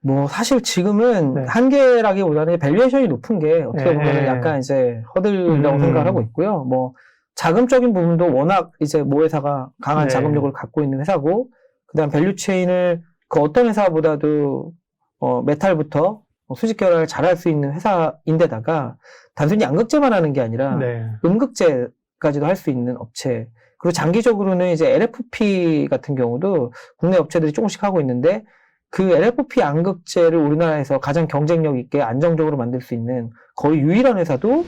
뭐 사실 지금은 네. 한계라기보다는 밸류에이션이 높은 게 어떻게 보면 약간 이제 허들이라고 생각을 하고 있고요. 뭐 자금적인 부분도 워낙 이제 모 회사가 강한 네. 자금력을 갖고 있는 회사고, 그다음 밸류 체인을 그 어떤 회사보다도 메탈부터 수직 계열을 잘할 수 있는 회사인데다가 단순히 양극재만 하는 게 아니라 네. 음극재까지도 할 수 있는 업체. 그리고 장기적으로는 이제 LFP 같은 경우도 국내 업체들이 조금씩 하고 있는데, 그 LFP 양극재를 우리나라에서 가장 경쟁력 있게 안정적으로 만들 수 있는 거의 유일한 회사도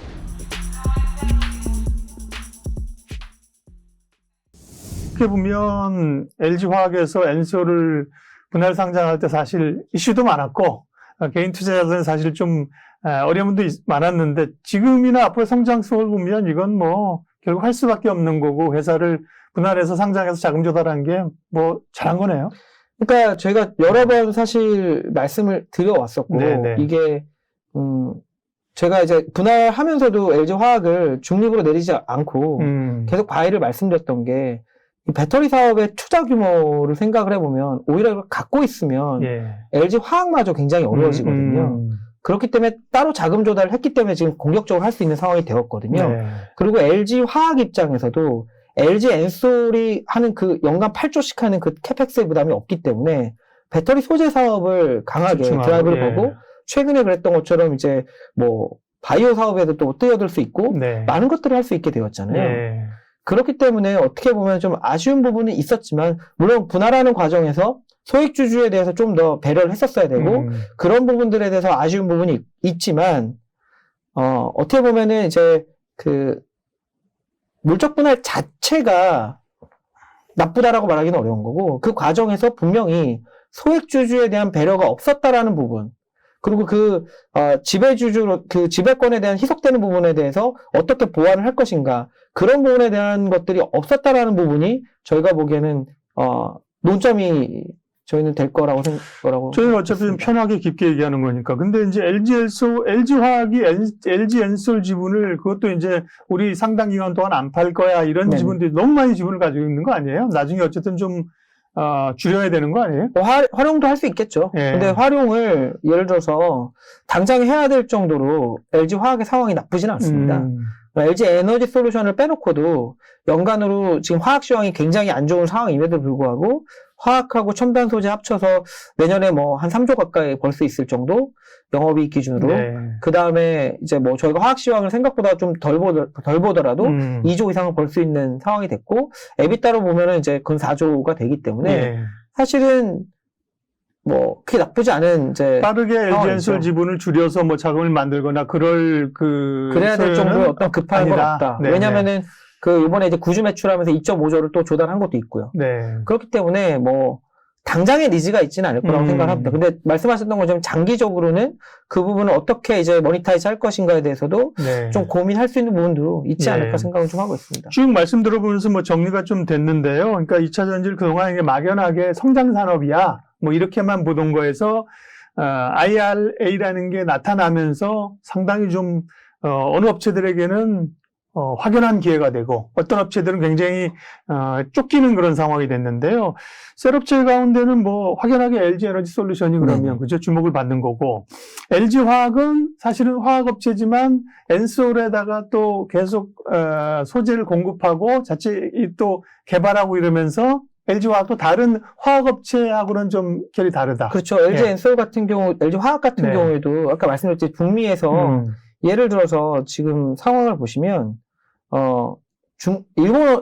어떻게 보면 LG화학에서 엔솔을 분할 상장할 때 사실 이슈도 많았고 개인 투자자들은 사실 좀 어려움도 많았는데, 지금이나 앞으로 성장성을 보면 이건 뭐 결국 할 수밖에 없는 거고, 회사를 분할해서 상장해서 자금 조달한 게 뭐 잘한 거네요. 그러니까 저희가 여러 번 사실 말씀을 드려왔었고, 네네. 이게 제가 이제 분할하면서도 LG화학을 중립으로 내리지 않고 계속 바이를 말씀드렸던 게, 이 배터리 사업의 투자 규모를 생각을 해보면 오히려 이걸 갖고 있으면 LG화학마저 굉장히 어려워지거든요. 그렇기 때문에 따로 자금 조달을 했기 때문에 지금 공격적으로 할 수 있는 상황이 되었거든요. 네. 그리고 LG화학 입장에서도 LG 엔솔이 하는 그 연간 8조씩 하는 그 캐펙스의 부담이 없기 때문에 배터리 소재 사업을 강하게 드라이브를 보고, 최근에 그랬던 것처럼 이제 뭐 바이오 사업에도 또 뛰어들 수 있고 많은 것들을 할 수 있게 되었잖아요. 그렇기 때문에 어떻게 보면 좀 아쉬운 부분은 있었지만, 물론 분할하는 과정에서 소액주주에 대해서 좀 더 배려를 했었어야 되고 그런 부분들에 대해서 아쉬운 부분이 있지만, 어떻게 보면은 이제 그 물적 분할 자체가 나쁘다라고 말하기는 어려운 거고, 그 과정에서 분명히 소액주주에 대한 배려가 없었다라는 부분, 그리고 그 지배주주, 그 지배권에 대한 희석되는 부분에 대해서 어떻게 보완을 할 것인가, 그런 부분에 대한 것들이 없었다라는 부분이 저희가 보기에는 논점이 저희는 될 거라고 생각하고. 저희는 어차피 편하게 깊게 얘기하는 거니까. 근데 이제 LG화학이 LG 엔솔 지분을, 그것도 이제 우리 상당 기간 동안 안 팔 거야, 이런 지분들이 너무 많이 지분을 가지고 있는 거 아니에요? 나중에 어쨌든 좀 줄여야 되는 거 아니에요? 활용도 할 수 있겠죠. 근데 활용을 예를 들어서 당장 해야 될 정도로 LG화학의 상황이 나쁘지는 않습니다. LG 에너지 솔루션을 빼놓고도 연간으로 지금 화학 시황이 굉장히 안 좋은 상황임에도 불구하고 화학하고 첨단 소재 합쳐서 내년에 뭐 한 3조 가까이 벌 수 있을 정도 영업이익 기준으로. 그 다음에 이제 뭐 저희가 화학 시황을 생각보다 좀 덜 보더라도 2조 이상을 벌 수 있는 상황이 됐고, 에비타로 보면은 이제 근 4조가 되기 때문에 사실은 뭐 그게 나쁘지 않은 이제 빠르게 LG 엔솔 지분을 줄여서 뭐 자금을 만들거나 그래야 될 정도의 어떤 급한 건 없다. 왜냐면은 그 이번에 이제 구주 매출하면서 2.5조를 또 조달한 것도 있고요. 그렇기 때문에 뭐 당장의 니즈가 있지는 않을 거라고 생각을 합니다. 근데 말씀하셨던 것처럼 장기적으로는 그 부분을 어떻게 이제 모니타이즈 할 것인가에 대해서도 좀 고민할 수 있는 부분도 있지 않을까 생각을 좀 하고 있습니다. 쭉 말씀 들어보면서 뭐 정리가 좀 됐는데요. 그러니까 2차 전지를 그동안 이게 막연하게 성장 산업이야, 뭐 이렇게만 보던 거에서 IRA라는 게 나타나면서 상당히 좀 어느 업체들에게는 확연한 기회가 되고, 어떤 업체들은 굉장히 쫓기는 그런 상황이 됐는데요. 셀 업체 가운데는 뭐 확연하게 LG 에너지 솔루션이 그러면 그죠, 주목을 받는 거고, LG 화학은 사실은 화학 업체지만 엔솔에다가 또 계속 소재를 공급하고 자체 또 개발하고 이러면서 LG 화학도 다른 화학 업체하고는 좀 결이 다르다. 그렇죠. LG 엔솔 같은 경우, LG 화학 같은 경우에도 아까 말씀드렸듯이 북미에서 예를 들어서 지금 상황을 보시면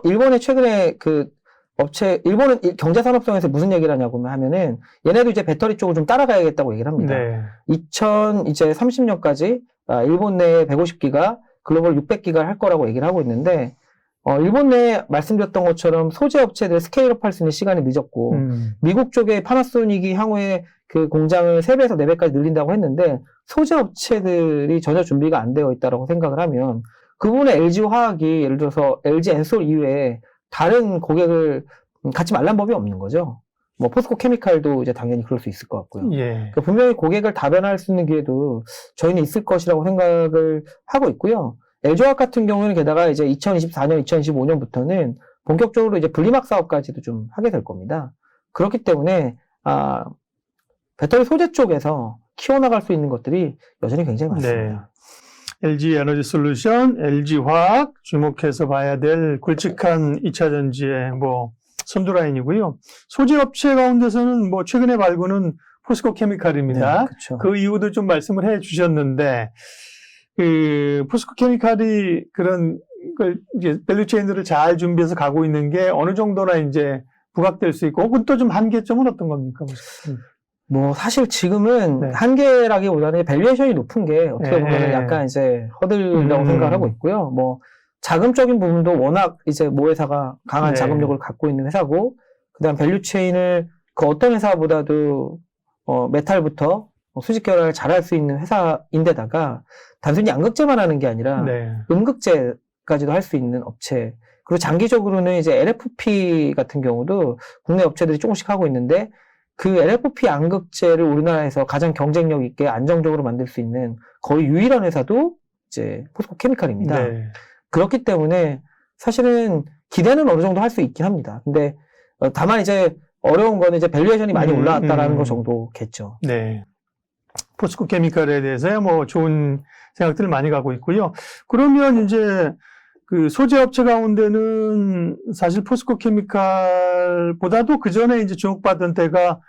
일본의 최근에 그 업체, 일본은 경제산업성에서 무슨 얘기를 하냐고 하면은 얘네도 이제 배터리 쪽을 좀 따라가야겠다고 얘기를 합니다. 2030년까지 일본 내에 150기가, 글로벌 600기가 할 거라고 얘기를 하고 있는데, 일본 내에 말씀드렸던 것처럼 소재 업체들 스케일업 할 수 있는 시간이 늦었고, 미국 쪽에 파나소닉이 향후에 그 공장을 3배에서 4배까지 늘린다고 했는데, 소재 업체들이 전혀 준비가 안 되어 있다고 생각을 하면, 그 부분에 LG화학이 예를 들어서 LG 엔솔 이외에 다른 고객을 갖지 말란 법이 없는 거죠. 뭐 포스코 케미칼도 이제 당연히 그럴 수 있을 것 같고요. 그러니까 분명히 고객을 다변화할 수 있는 기회도 저희는 있을 것이라고 생각을 하고 있고요. LG화학 같은 경우는 게다가 이제 2024년, 2025년부터는 본격적으로 이제 분리막 사업까지도 좀 하게 될 겁니다. 그렇기 때문에 배터리 소재 쪽에서 키워나갈 수 있는 것들이 여전히 굉장히 많습니다. 네. LG 에너지 솔루션, LG 화학 주목해서 봐야 될 굵직한 2차 전지의 뭐 선두라인이고요. 소재 업체 가운데서는 뭐 최근에 발구는 포스코 케미칼입니다. 네, 그렇죠. 그 이유도 좀 말씀을 해 주셨는데, 그 포스코 케미칼이 그런 그 이제 밸류체인들을 잘 준비해서 가고 있는 게 어느 정도나 이제 부각될 수 있고, 혹은 또 좀 한계점은 어떤 겁니까? 뭐 사실 지금은 네. 한계라기보다는 밸류에이션이 높은 게 어떻게 보면 약간 이제 허들이라고 생각을 하고 있고요. 뭐 자금적인 부분도 워낙 이제 모 회사가 강한 네. 자금력을 갖고 있는 회사고, 그다음 밸류체인을 그 어떤 회사보다도 메탈부터 수직 결합을 잘할 수 있는 회사인데다가 단순히 양극재만 하는 게 아니라 네. 음극재까지도 할 수 있는 업체. 그리고 장기적으로는 이제 LFP 같은 경우도 국내 업체들이 조금씩 하고 있는데, 그 LFP 양극재를 우리나라에서 가장 경쟁력 있게 안정적으로 만들 수 있는 거의 유일한 회사도 이제 포스코 케미칼입니다. 네. 그렇기 때문에 사실은 기대는 어느 정도 할 수 있긴 합니다. 근데 다만 이제 어려운 거는 이제 밸류에이션이 많이 올라왔다라는 것 정도겠죠. 네. 포스코 케미칼에 대해서 뭐 좋은 생각들을 많이 가고 있고요. 그러면 이제 그 소재 업체 가운데는 사실 포스코 케미칼보다도 그 전에 이제 주목받던 때가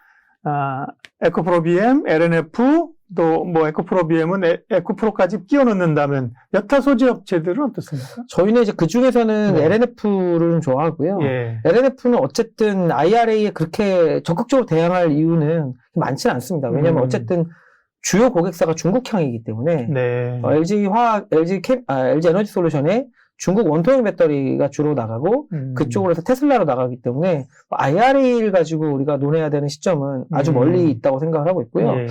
에코프로-BM, LNF, 또 뭐 에코프로-BM은 에코프로까지 끼워 넣는다면 여타 소재 업체들은 어떻습니까? 저희는 이제 그 중에서는 네. LNF를 좋아하고요. 예. LNF는 어쨌든 IRA에 그렇게 적극적으로 대항할 이유는 많지는 않습니다. 왜냐하면 어쨌든 주요 고객사가 중국향이기 때문에 네. LG 화학, LG 에너지 솔루션에 중국 원통형 배터리가 주로 나가고 그쪽으로 해서 테슬라로 나가기 때문에 IRA를 가지고 우리가 논해야 되는 시점은 아주 멀리 있다고 생각을 하고 있고요. 예.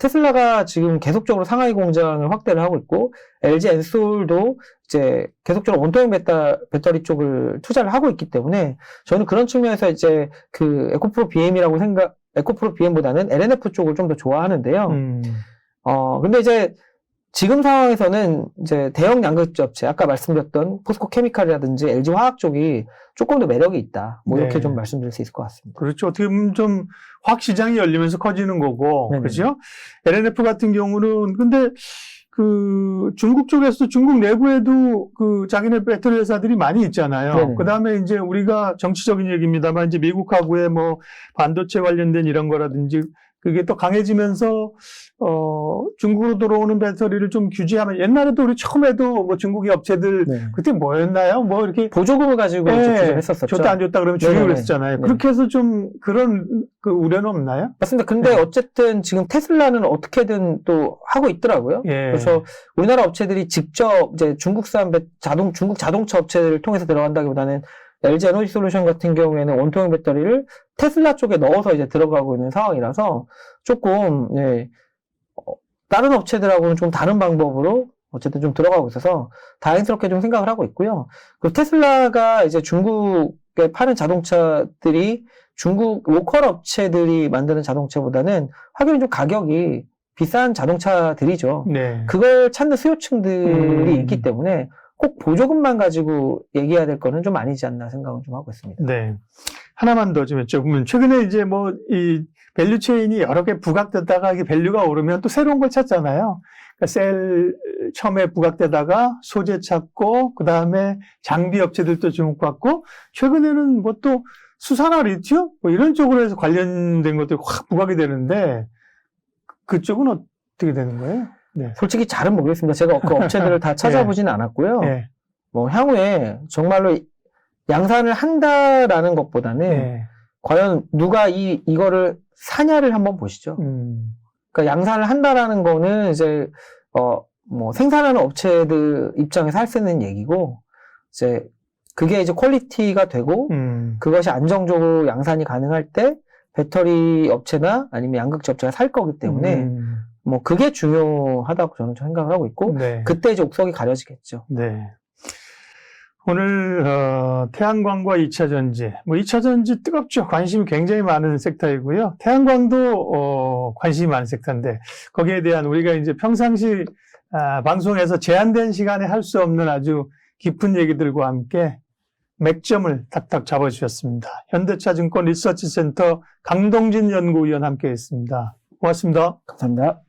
테슬라가 지금 계속적으로 상하이 공장을 확대를 하고 있고, LG 엔솔도 이제 계속적으로 원통형 배터리 쪽을 투자를 하고 있기 때문에 저는 그런 측면에서 이제 그 에코프로 BM보다는 LNF 쪽을 좀 더 좋아하는데요. 근데 이제 지금 상황에서는 이제 대형 양극재 업체, 아까 말씀드렸던 포스코 케미칼이라든지 LG 화학 쪽이 조금 더 매력이 있다. 뭐 이렇게 네. 좀 말씀드릴 수 있을 것 같습니다. 그렇죠. 어떻게 보면 좀 화학 시장이 열리면서 커지는 거고, 네네. 그죠? LNF 같은 경우는 근데 그 중국 쪽에서 중국 내부에도 그 자기네 배터리 회사들이 많이 있잖아요. 네네. 그 다음에 이제 우리가 정치적인 얘기입니다만 이제 미국하고의 뭐 반도체 관련된 이런 거라든지 그게 또 강해지면서 중국으로 들어오는 배터리를 좀 규제하면, 옛날에도 우리 처음에도 뭐 중국의 업체들 네. 그때 뭐였나요? 뭐 이렇게 보조금을 가지고 네, 규제를 했었었죠. 줬다 안 줬다 그러면 주의를 네네네. 했었잖아요. 네. 그렇게 해서 좀 그런 그 우려는 없나요? 맞습니다. 근데 네. 어쨌든 지금 테슬라는 어떻게든 또 하고 있더라고요. 예. 그래서 우리나라 업체들이 직접 이제 중국산 중국 자동차 업체를 통해서 들어간다기보다는 LG 에너지 솔루션 같은 경우에는 원통형 배터리를 테슬라 쪽에 넣어서 이제 들어가고 있는 상황이라서 조금 다른 업체들하고는 좀 다른 방법으로 어쨌든 좀 들어가고 있어서 다행스럽게 좀 생각을 하고 있고요. 그리고 테슬라가 이제 중국에 파는 자동차들이 중국 로컬 업체들이 만드는 자동차보다는 확연히 좀 가격이 비싼 자동차들이죠. 네. 그걸 찾는 수요층들이 있기 때문에 꼭 보조금만 가지고 얘기해야 될 거는 좀 아니지 않나 생각은 좀 하고 있습니다. 네. 하나만 더 좀 여쭤보면, 최근에 이제 뭐 이 밸류 체인이 여러 개 부각됐다가 이게 밸류가 오르면 또 새로운 걸 찾잖아요. 그러니까 셀 처음에 부각되다가 소재 찾고, 그 다음에 장비 업체들도 주목받고, 최근에는 뭐 또 수산화 리튬 뭐 이런 쪽으로 해서 관련된 것들이 확 부각이 되는데, 그쪽은 어떻게 되는 거예요? 네. 솔직히 잘은 모르겠습니다. 제가 그 업체들을 다 찾아보지는 않았고요. 네. 뭐 향후에 정말로 양산을 한다라는 것보다는 과연 누가 이거를 사냐를 한번 보시죠. 그러니까 양산을 한다라는 거는 이제 뭐 생산하는 업체들 입장에서 할 수 있는 얘기고, 이제 그게 이제 퀄리티가 되고 그것이 안정적으로 양산이 가능할 때 배터리 업체나 아니면 양극재 업체가 살 거기 때문에 뭐 그게 중요하다고 저는 생각을 하고 있고, 네. 그때 이제 옥석이 가려지겠죠. 네. 오늘 태양광과 2차 전지, 뭐 2차 전지 뜨겁죠. 관심이 굉장히 많은 섹터이고요. 태양광도 관심이 많은 섹터인데, 거기에 대한 우리가 이제 평상시 방송에서 제한된 시간에 할 수 없는 아주 깊은 얘기들과 함께 맥점을 탁탁 잡아주셨습니다. 현대차증권 리서치센터 강동진 연구위원 함께했습니다. 고맙습니다. 감사합니다.